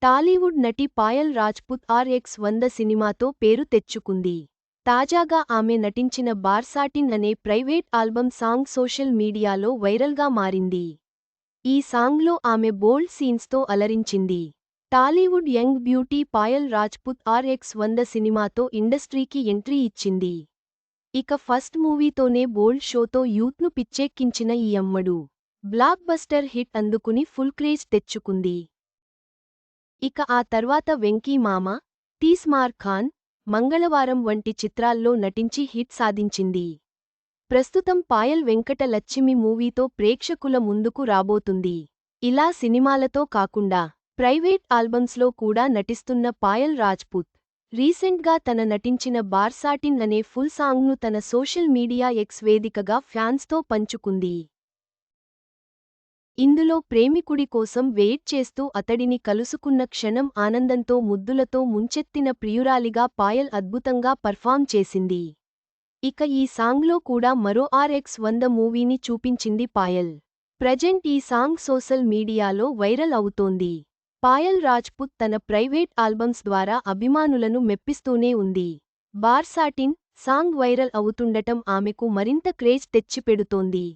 టాలీవుడ్ నటి పాయల్ రాజ్పుత్ RX-100 సినిమాతో పేరు తెచ్చుకుంది. తాజాగా ఆమె నటించిన బార్సాటిన్ అనే ప్రైవేట్ ఆల్బమ్ సాంగ్ సోషల్ మీడియాలో వైరల్గా మారింది. ఈ సాంగ్లో ఆమె బోల్డ్ సీన్స్తో అలరించింది. Tollywood young beauty Payal Rajput RX-100 సినిమాతో ఇండస్ట్రీకి ఎంట్రీ ఇచ్చింది. ఇక ఫస్ట్ మూవీతోనే బోల్డ్ షోతో యూత్ను పిచ్చెక్కించిన ఈ అమ్మడు బ్లాక్ బస్టర్ హిట్ అందుకుని ఫుల్ క్రేజ్ తెచ్చుకుంది. ఇక ఆ తర్వాత వెంకీ మామ, తీస్మార్ ఖాన్, మంగళవారం వంటి చిత్రాల్లో నటించి హిట్ సాధించింది. ప్రస్తుతం పాయల్ వెంకట లచ్చిమి మూవీతో ప్రేక్షకుల ముందుకు రాబోతుంది. ఇలా సినిమాలతో కాకుండా ప్రైవేట్ ఆల్బమ్స్లో కూడా నటిస్తున్న పాయల్ రాజ్పుత్ రీసెంట్గా తన నటించిన బార్సాటిన్ అనే ఫుల్ సాంగ్ను తన సోషల్ మీడియా ఎక్స్ వేదికగా ఫ్యాన్స్తో పంచుకుంది. ఇందులో ప్రేమికుడి కోసం వెయిట్ చేస్తూ అతడిని కలుసుకున్న క్షణం ఆనందంతో ముద్దులతో ముంచెత్తిన ప్రియురాలిగా పాయల్ అద్భుతంగా పర్ఫామ్ చేసింది. ఇక ఈ సాంగ్లో కూడా మరో RX-100 మూవీని చూపించింది పాయల్. ప్రజెంట్ ఈ సాంగ్ సోషల్ మీడియాలో వైరల్ అవుతోంది. పాయల్ రాజ్పుత్ తన ప్రైవేట్ ఆల్బమ్స్ ద్వారా అభిమానులను మెప్పిస్తూనే ఉంది. బార్సాటిన్ సాంగ్ వైరల్ అవుతుండటం ఆమెకు మరింత క్రేజ్ తెచ్చిపెడుతోంది.